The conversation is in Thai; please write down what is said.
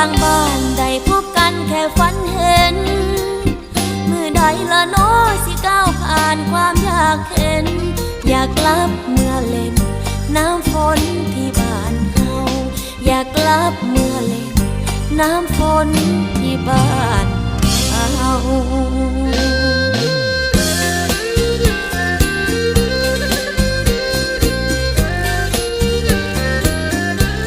างบ้านได้พบกันแค่ฝันเห็นมือใดละน้อสิก้าวผ่านความอยากเห็นอยากกลับเมื่อเล่นน้ำฝนที่บ้านเฮาอยากกลับเมื่อเล่นน้ำฝนที่บ้านเฮา